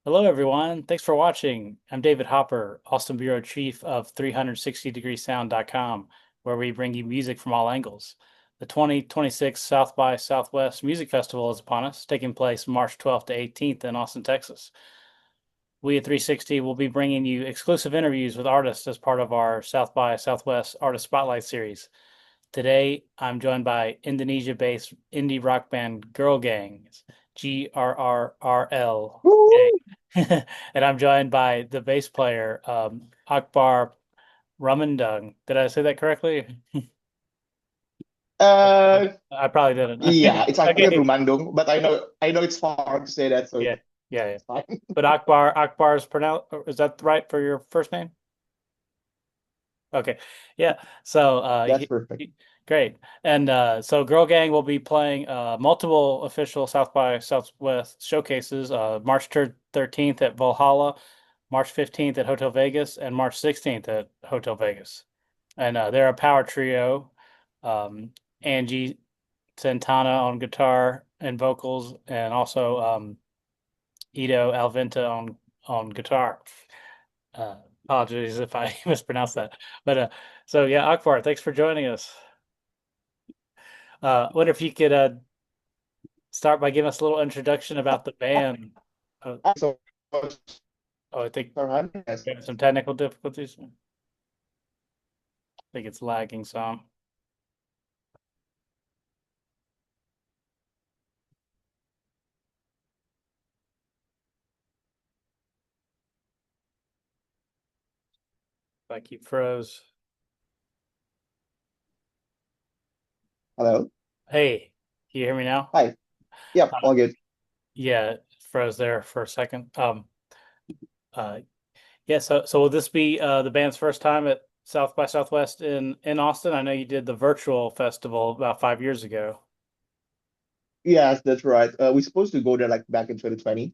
Hello, everyone. Thanks for watching. I'm David Hopper, Austin Bureau Chief of 360degreesound.com, where we bring you music from all angles. The 2026 South by Southwest Music Festival is upon us, taking place March 12th to 18th in Austin, Texas. We at 360 will be bringing you exclusive interviews with artists as part of our South by Southwest Artist Spotlight series. Today, I'm joined by Indonesia-based indie rock band Grrrl Gang, Grrrl Woo! Gang. And I'm joined by the bass player, Akbar Rumandung. Did I say that correctly? Uh, I probably didn't. yeah, it's Akbar Okay. Rumandung, but I know it's hard to say that, so Yeah, it's yeah, yeah. fine. But Akbar's pronounced, is that right for your first name? Okay. Yeah. So That's perfect. great. And so Girl Gang will be playing multiple official South by Southwest showcases March 13th at Valhalla, March 15th at Hotel Vegas, and March 16th at Hotel Vegas. And they're a power trio. Um, Angie Sentana on guitar and vocals, and also Ido Alventa on guitar. Uh, Apologies if I mispronounced that. But so yeah, Akbar, thanks for joining us. Wonder if you could start by giving us a little introduction about the band. Uh, So, oh, I think Farhan, yes. we have some technical difficulties. I think it's lagging some. If I keep froze. Hello. Hey, can you hear me now? Hi. Yep, Uh, all good. yeah, it froze there for a second. Uh, yeah, so will this be the band's first time at South by Southwest in Austin? I know you did the virtual festival about 5 years ago. Yes, that's right. We're supposed to go there like back in 2020,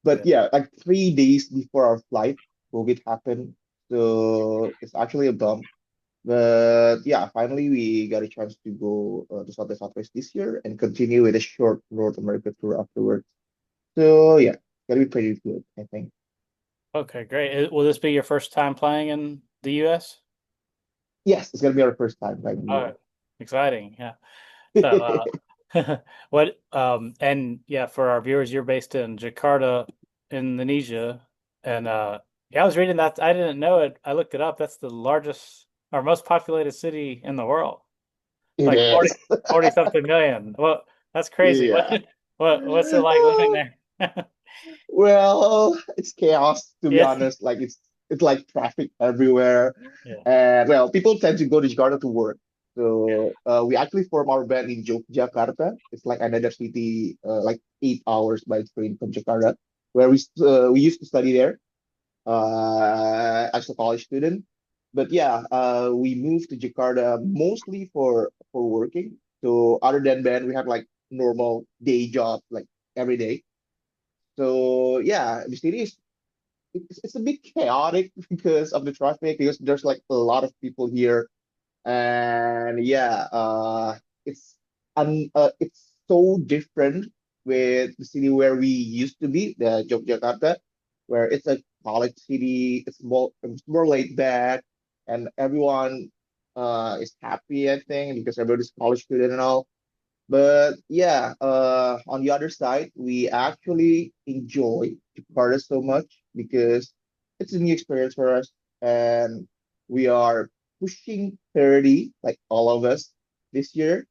but Yeah. yeah, like 3 days before our flight, COVID happened. So it's actually a bump. But yeah, finally we got a chance to go to South by Southwest this year and continue with a short North America tour afterwards. So yeah, it's gonna be pretty good, I think. Okay, great. Will this be your first time playing in the US? Yes, it's gonna be our first time playing in the Oh, US. exciting. Yeah. So, what, and yeah, for our viewers, you're based in Jakarta, Indonesia. And, yeah, I was reading that. I didn't know it. I looked it up. That's the largest or most populated city in the world. It Like is. 40 something million. Well, that's crazy. Yeah. What's it like living there? Well, it's chaos to be Yeah. honest. Like it's like traffic everywhere. Yeah. And well, people tend to go to Jakarta to work. So we actually form our band in Yogyakarta. It's like another city, like 8 hours by train from Jakarta, where we used to study there as a college student. But yeah, we moved to Jakarta mostly for working. So other than band, we have like normal day job like every day. So yeah, the city is it's a bit chaotic because of the traffic because there's like a lot of people here and yeah, it's so different with the city where we used to be, the Yogyakarta, where it's a college city. It's more laid back, and everyone is happy, I think, because everybody's college student and all. But yeah, on the other side, we actually enjoy Jakarta so much because it's a new experience for us, and we are pushing 30, like all of us this year.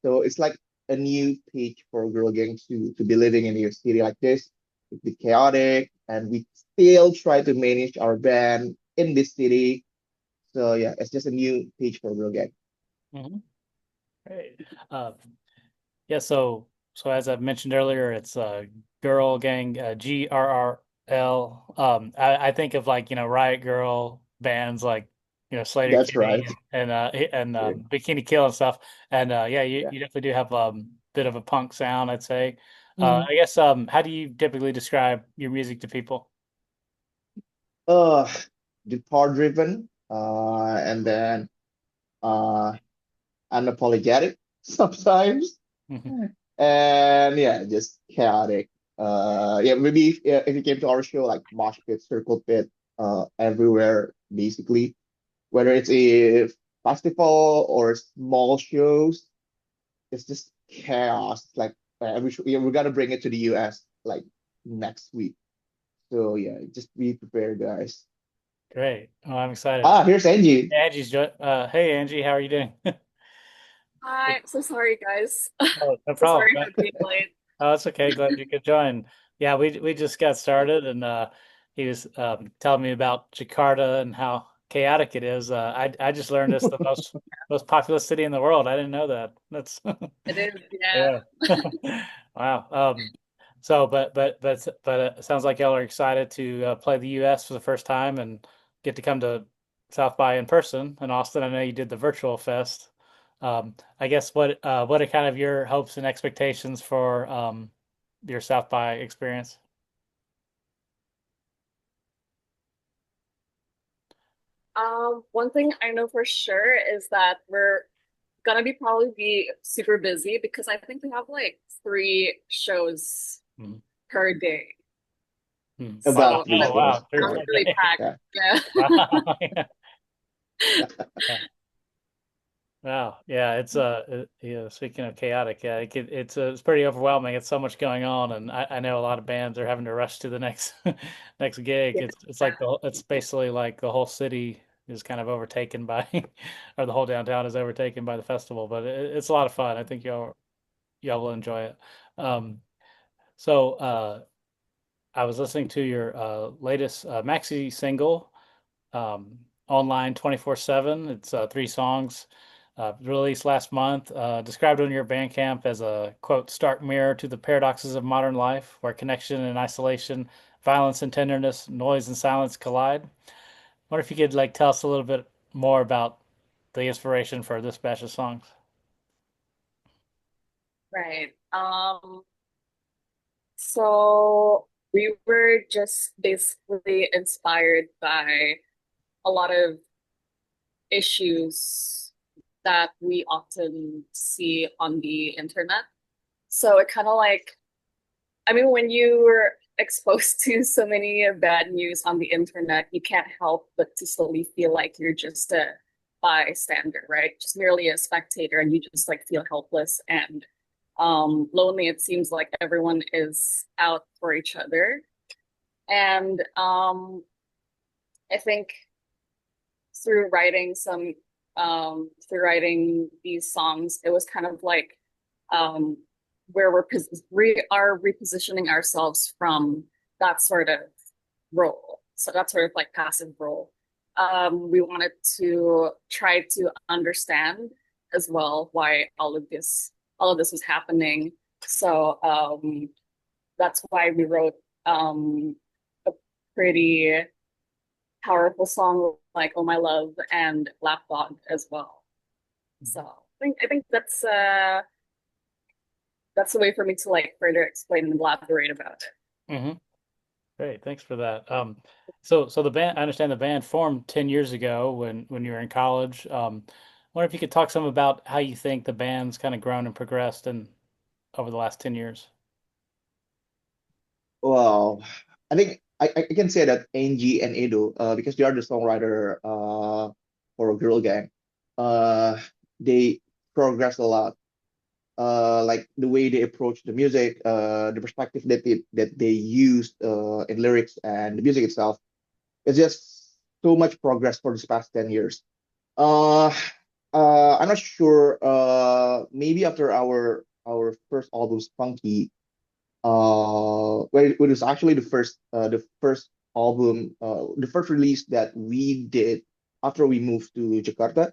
So it's like a new page for Girl Gang to be living in a city like this. It's be chaotic, and we still try to manage our band in this city. So yeah, it's just a new page for Girl Gang. Mhm. Great. Uh, Yeah, so as I've mentioned earlier, it's Girl Gang, GRRL. I think of like, Riot Girl bands like, Slater That's Kinney right. and Yeah. Bikini Kill and stuff. And yeah, you, Yeah. you definitely do have bit of a punk sound, I'd say. Mhm. I guess how do you typically describe your music to people? uh Guitar driven, and then uh unapologetic sometimes, and yeah, just chaotic. Yeah, maybe if you came to our show, like mosh pit, circle pit, everywhere basically, whether it's a festival or small shows, it's just chaos. Like yeah, we're gonna bring it to the US like next week. So yeah, just be prepared, guys. Great. Oh, I'm excited. Ah, here's Angie. Hey Angie, how are you doing? Hi, so sorry, guys. Oh, no So problem. sorry for being late. Oh, it's okay. Glad you could join. Yeah, we just got started, and he was telling me about Jakarta and how chaotic it is. I just learned it's the most populous city in the world. I didn't know that. That's It is, yeah. yeah. Wow. But it sounds like y'all are excited to play the U.S. for the first time and get to come to South by in person in Austin. I know you did the virtual fest. I guess what are kind of your hopes and expectations for your South by experience? One thing I know for sure is that we're gonna be probably be super busy because I think we have like 3 shows Mhm. per day. Hmm. So About Wow. three Oh, that shows. wow. Three sounds per Yeah, really day. packed. yeah. Yeah. Wow. Yeah. Wow. Yeah, yeah, speaking of chaotic, yeah, it's pretty overwhelming. It's so much going on, and I know a lot of bands are having to rush to the next next gig. Yeah. It's like it's basically like the whole city is kind of overtaken by or the whole downtown is overtaken by the festival, but it's a lot of fun. I think y'all will enjoy it. Um, so I was listening to your latest maxi single online 24/7. It's 3 songs released last month, described on your Bandcamp as a quote, stark mirror to the paradoxes of modern life, where connection and isolation, violence and tenderness, noise and silence collide. I wonder if you could like tell us a little bit more about the inspiration for this batch of songs. Right. So we were just basically inspired by a lot of issues that we often see on the internet. So it kind of like, I mean, when you're exposed to so many bad news on the internet, you can't help but to slowly feel like you're just a bystander, right? Just merely a spectator, and you just like feel helpless and lonely. It seems like everyone is out for each other. And I think through writing these songs, it was kind of like um, where we are repositioning ourselves from that sort of role. So that sort of like passive role. We wanted to try to understand as well why all of this was happening. So that's why we wrote a pretty powerful song like "Oh My Love" and "Lapdog" as well. So I think that's the way for me to like further explain and elaborate about it. Hmm. Great, thanks for that. So the band, I understand the band formed 10 years ago when you were in college. I wonder if you could talk some about how you think the band's kind of grown and progressed and over the last 10 years. Well, I think I can say that Angie and Edo, because they are the songwriter for Grrrl Gang, uh, they progress a lot. Like the way they approach the music, the perspective that they used in lyrics and the music itself. It's just so much progress for this past 10 years. Uh, I'm not sure. Maybe after our first album, Spunky, well, it was actually the first album, the first release that we did after we moved to Jakarta.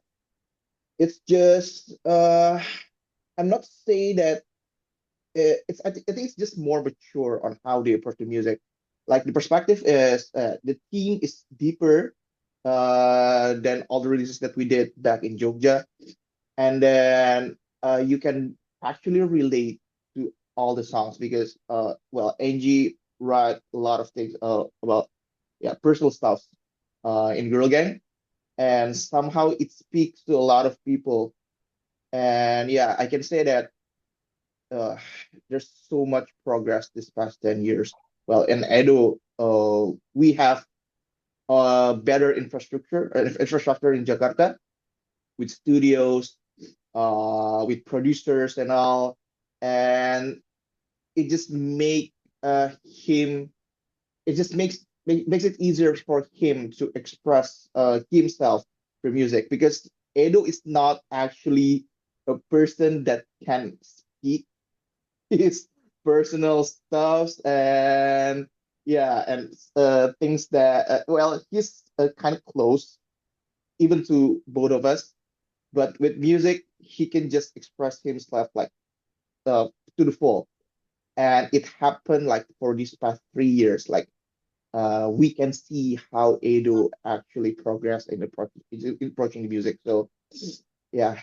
It's just I'm not saying that I think it's just more mature on how they approach the music. Like the perspective is the theme is deeper than all the releases that we did back in Jogja, and then you can actually relate to all the songs because well, Angie write a lot of things about yeah personal stuff in Girl Gang, and somehow it speaks to a lot of people. And yeah, I can say that uh, there's so much progress this past 10 years. Well, in Edo, we have better infrastructure in Jakarta with studios, with producers and all, and it just make him. It just makes it easier for him to express himself through music because Edo is not actually a person that can speak his personal stuffs and yeah and things that well he's kind of close even to both of us, but with music he can just express himself like uh, to the full, and it happened like for these past 3 years like we can see how Edo actually progressed in approaching the music. So yeah,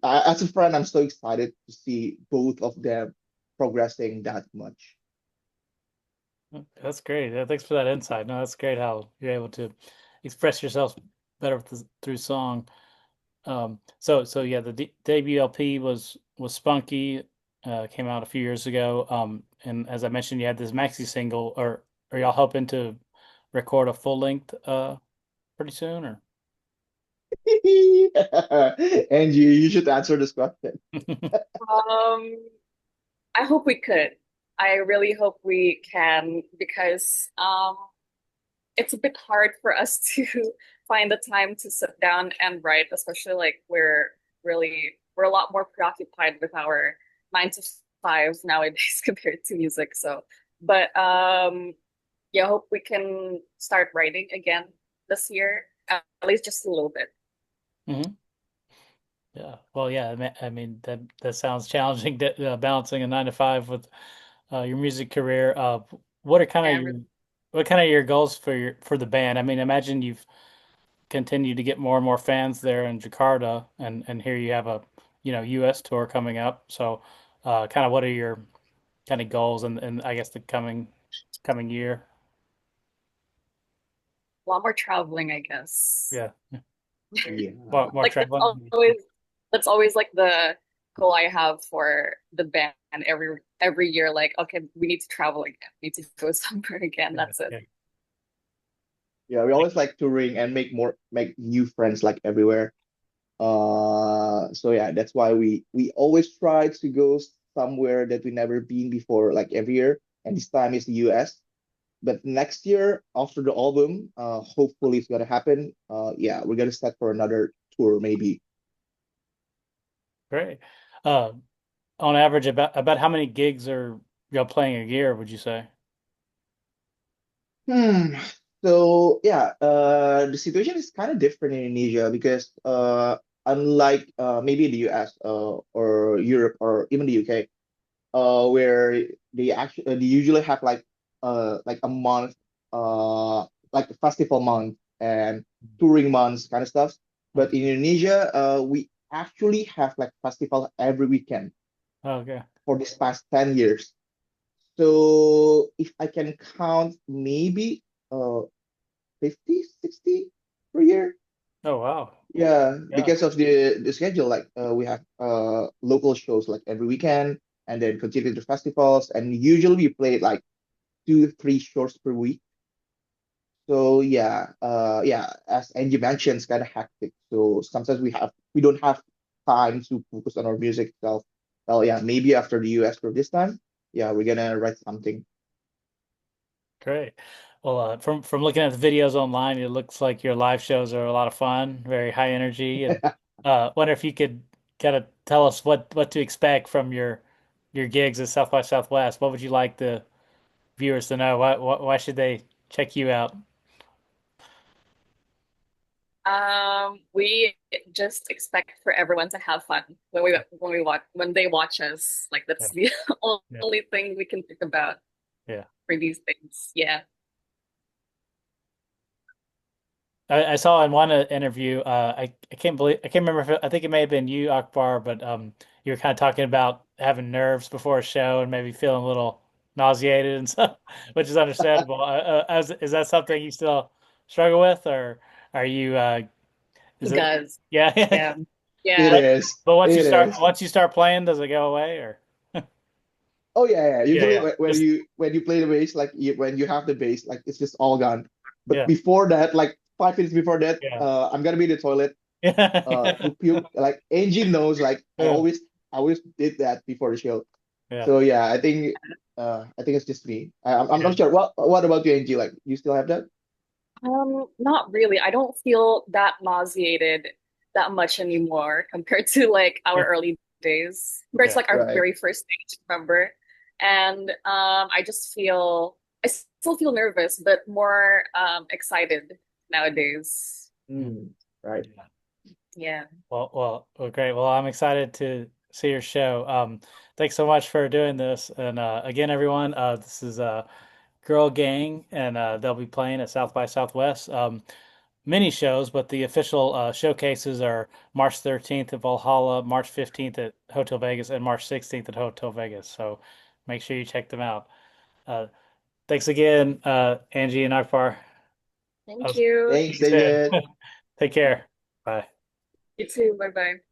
as a friend, I'm so excited to see both of them progressing that much. That's great. Yeah, thanks for that insight. No, that's great how you're able to express yourself better through song. So yeah, the debut LP was Spunky, came out a few years ago. And as I mentioned, you had this maxi single. Or are y'all hoping to record a full length pretty soon? Or And you should answer this question. Um, I hope we could. I really hope we can because it's a bit hard for us to find the time to sit down and write, especially like we're a lot more preoccupied with our 9 to 5s nowadays compared to music. So, but yeah, I hope we can start writing again this year, at least just a little bit. Mhm. Yeah. Well, yeah. I mean that sounds challenging, balancing a 9 to 5 with your music career. What are kind of Yeah, your what kind of your goals for the band? I mean, imagine you've continued to get more and more fans there in Jakarta, and here you have a U.S. tour coming up. So, kind of what are your kind of goals and I guess the coming year? a lot more traveling, I guess. Yeah, Yeah. more Like traveling. that's always like the goal I have for the band every year. Like, okay, we need to travel again. We need to go somewhere again. Yeah, That's it. yeah. Yeah, we always like touring and make new friends like everywhere. So yeah, that's why we always try to go somewhere that we never been before, like every year. And this time is the US. But next year, after the album, hopefully it's gonna happen. Yeah, we're gonna set for another tour maybe. Great. Uh, on average, about how many gigs are y'all playing a year, would you say? Hmm. So yeah, the situation is kind of different in Indonesia because unlike maybe the US or Europe or even the UK, where they usually have like a month, uh like a festival month and touring months kind of stuff. But in Indonesia, we actually have like festival every weekend Okay. for this past 10 years. So if I can count maybe 50, 60 per year. Oh, wow. Yeah, Yeah. because of the schedule, like we have local shows like every weekend, and then continue the festivals, and usually we play like 2, 3 shows per week. So yeah, yeah, as Angie mentioned, it's kind of hectic. So sometimes we don't have time to focus on our music itself. Well, yeah, maybe after the US for this time, yeah, we're gonna write something. Great. Well, from looking at the videos online, it looks like your live shows are a lot of fun, very high energy, and wonder if you could kind of tell us what to expect from your gigs at South by Southwest. What would you like the viewers to know? Why should they check you out? We just expect for everyone to have fun when they watch us. Like Yeah, that's the yeah, only thing we can think about yeah. for these things. Yeah. I saw in one interview, I can't remember if I think it may have been you, Akbar, but you were kind of talking about having nerves before a show and maybe feeling a little nauseated and stuff, which is understandable. Is that something you still struggle with, or are you? Is He it? does. Yeah, Yeah. It Yeah. but is. but It is. once you start playing, does it go away or? Oh yeah, yeah. Yeah, Usually yeah. when Just you play the bass, like when you have the bass, like it's just all gone. But yeah, before that, like 5 minutes before that, yeah. I'm gonna be in the toilet Yeah. to puke. Like Angie knows, like Yeah. I always did that before the show. Yeah. So yeah, I think it's just me. I'm Yeah. not sure. What about you, Angie? Like you still have that? Not really. I don't feel that nauseated that much anymore compared to like our early days, compared to Yeah. like our Right. very first stage, remember? And I just feel I still feel nervous, but more excited nowadays. Mm, right. Yeah. Yeah. Well, great. Well, I'm excited to see your show. Thanks so much for doing this. And again, everyone, this is Grrrl Gang, and they'll be playing at South by Southwest. Mini shows, but the official showcases are March 13th at Valhalla, March 15th at Hotel Vegas, and March 16th at Hotel Vegas. So make sure you check them out. Uh, thanks again, Angie and Akbar. Thank you. Thanks, See you soon. David. Take care. Bye. You too. Bye bye.